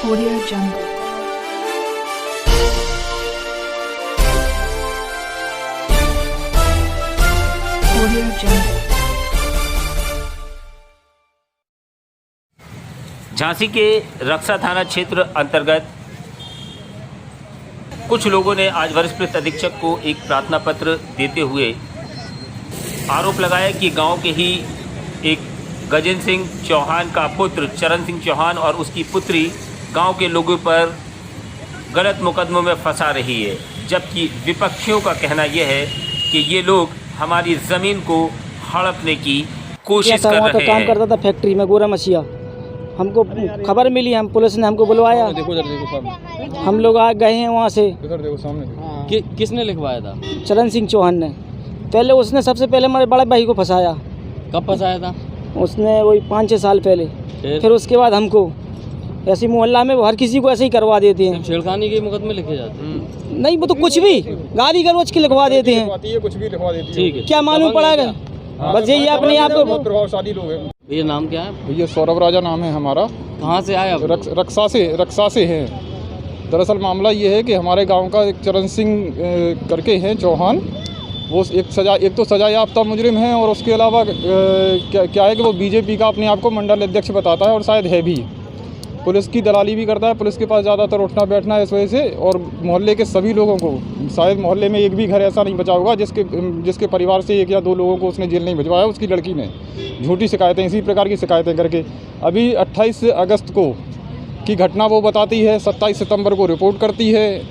Audio Jungle. Audio Jungle. Jhansi के रक्षा थाना क्षेत्र अंतर्गत कुछ लोगों ने आज वरिष्ठ पुलिस अधीक्षक को एक प्रार्थना पत्र देते हुए आरोप लगाया कि गांव के ही एक गजेंद्र सिंह चौहान का पुत्र चरण सिंह चौहान और उसकी पुत्री गांव के लोगों पर गलत मुकदमों में फंसा रही है, जबकि विपक्षियों का कहना यह है कि ये लोग हमारी ज़मीन को हड़पने की कोशिश कर रहे हैं। काम करता था फैक्ट्री में गोरा मछिया, हमको खबर मिली, हम पुलिस ने हमको बुलवाया, हम लोग आ गए हैं वहाँ से। किसने लिखवाया था? चरण सिंह चौहान ने। पहले उसने सबसे पहले हमारे बड़े भाई को फंसाया। कब फंसाया था? उसने वही 5-6 साल पहले। फिर उसके बाद हमको ऐसी मोहल्ला में वो हर किसी को ऐसे ही करवा देते हैं। छेड़खानी के मुकदमे लिखे जाते हैं? नहीं, वो तो कुछ भी गाली गलौज के लिखवा देते हैं। कुछ भी लिखवा देती है। ठीक है, क्या मालूम पड़ेगा? बस यही अपने आप को। बहुत प्रभावशाली लोग हैं। भैया नाम क्या है? भैया सौरभ राजा नाम है हमारा। कहाँ से आए आप? रक्षा से हैं। दरअसल मामला ये है कि हमारे गांव का एक चरण सिंह करके हैं चौहान, वो एक तो सजा याफ्ता मुजरिम हैं और उसके अलावा क्या है कि वो बीजेपी का अपने आप को मंडल अध्यक्ष बताता है और शायद है भी। पुलिस की दलाली भी करता है, पुलिस के पास ज़्यादातर उठना बैठना है इस वजह से। और मोहल्ले के सभी लोगों को, शायद मोहल्ले में एक भी घर ऐसा नहीं बचा होगा जिसके परिवार से 1 या 2 लोगों को उसने जेल नहीं भिजवाया। उसकी लड़की ने झूठी शिकायतें, इसी प्रकार की शिकायतें करके अभी 28 अगस्त को की घटना वो बताती है, 27 सितंबर को रिपोर्ट करती है,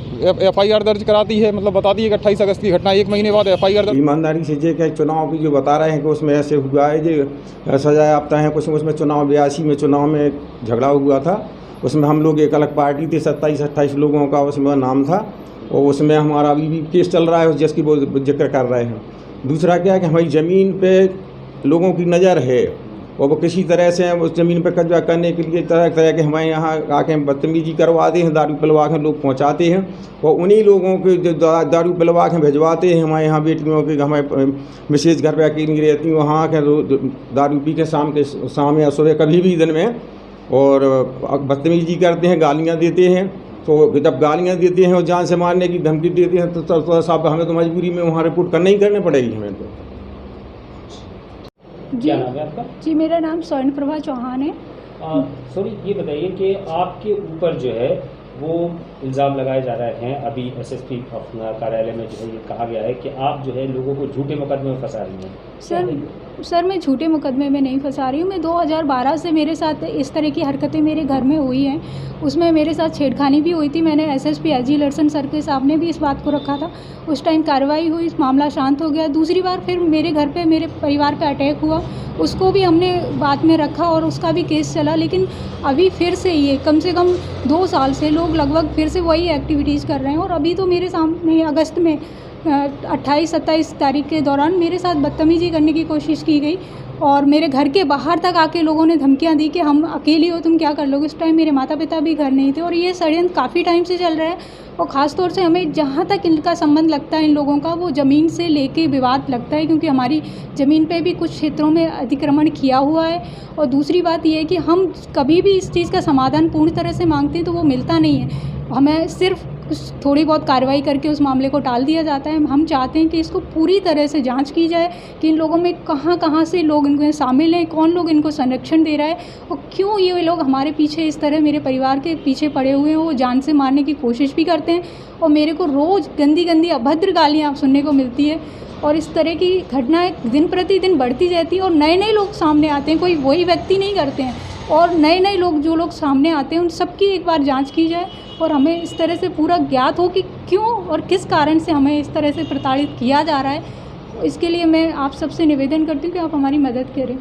FIR दर्ज कराती है, मतलब बताती है कि 28 अगस्त की घटना, 1 महीने बाद FIR दर्ज। ईमानदारी से जे क्या चुनाव भी जो बता रहे हैं कि उसमें ऐसे हुआ है, जो सजा याफ्ता है कुछ, उसमें चुनाव 82 में चुनाव में झगड़ा हुआ था, उसमें हम लोग एक अलग पार्टी थे, 27-28 लोगों का उसमें नाम था, और उसमें हमारा अभी भी केस चल रहा है जिसकी वो जिक्र कर रहे हैं। दूसरा क्या है कि हमारी ज़मीन पे लोगों की नज़र है और वो किसी तरह से उस ज़मीन पर कब्जा करने के लिए तरह तरह के हमारे यहाँ आके बदतमीजी करवाते हैं, दारू पिलवा के लोग पहुँचाते हैं, और उन्हीं लोगों के जो दारू पिलवा के भिजवाते हैं हमारे यहाँ बेटियों के, हमारे मिसेज घर पर अकेली रहती हैं, वहाँ के दारू पी के शाम या सुबह कभी भी दिन में, और बदतमीजी करते हैं, गालियाँ देते हैं। तो जब गालियाँ देते हैं और जान से मारने की धमकी देते हैं तो साहब हमें तो मजबूरी में वहाँ रिपोर्ट करना ही करनी पड़ेगी हमें तो। क्या नाम है आपका? जी, मेरा नाम स्वर्ण प्रभा चौहान है। सॉरी, ये बताइए कि आपके ऊपर जो है वो इल्ज़ाम लगाए जा रहे हैं, अभी SSP कार्यालय में जो है ये कहा गया है कि आप जो है लोगों को झूठे मुकदमे में फंसा रही हैं। सर मैं झूठे मुकदमे में नहीं फंसा रही हूँ। मैं 2012 से मेरे साथ इस तरह की हरकतें मेरे घर में हुई हैं, उसमें मेरे साथ छेड़खानी भी हुई थी। मैंने SSP SG लर्सन सर के सामने भी इस बात को रखा था, उस टाइम कार्रवाई हुई, मामला शांत हो गया। दूसरी बार फिर मेरे घर पे मेरे परिवार पे अटैक हुआ, उसको भी हमने बात में रखा और उसका भी केस चला। लेकिन अभी फिर से ये कम से कम 2 साल से लोग लगभग फिर से वही एक्टिविटीज़ कर रहे हैं। और अभी तो मेरे सामने अगस्त में 28-27 तारीख के दौरान मेरे साथ बदतमीजी करने की कोशिश की गई और मेरे घर के बाहर तक आके लोगों ने धमकियां दी कि हम अकेली हो, तुम क्या कर लोगे। उस टाइम मेरे माता पिता भी घर नहीं थे और ये षड्यंत्र काफ़ी टाइम से चल रहा है। और ख़ास तौर से हमें जहाँ तक इनका संबंध लगता है इन लोगों का, वो ज़मीन से लेके विवाद लगता है, क्योंकि हमारी ज़मीन पे भी कुछ क्षेत्रों में अतिक्रमण किया हुआ है। और दूसरी बात ये है कि हम कभी भी इस चीज़ का समाधान पूर्ण तरह से मांगते हैं तो वो मिलता नहीं है, हमें सिर्फ थोड़ी बहुत कार्रवाई करके उस मामले को टाल दिया जाता है। हम चाहते हैं कि इसको पूरी तरह से जांच की जाए कि इन लोगों में कहाँ से लोग इनको शामिल हैं, कौन लोग इनको संरक्षण दे रहा है और क्यों ये लोग हमारे पीछे इस तरह मेरे परिवार के पीछे पड़े हुए हैं। वो जान से मारने की कोशिश भी करते हैं और मेरे को रोज़ गंदी गंदी अभद्र गालियाँ सुनने को मिलती है। और इस तरह की घटनाएँ दिन प्रतिदिन बढ़ती जाती है और नए नए लोग सामने आते हैं, कोई वही व्यक्ति नहीं करते हैं। और नए लोग जो लोग सामने आते हैं उन सबकी एक बार जांच की जाए और हमें इस तरह से पूरा ज्ञात हो कि क्यों और किस कारण से हमें इस तरह से प्रताड़ित किया जा रहा है। इसके लिए मैं आप सबसे निवेदन करती हूँ कि आप हमारी मदद करें।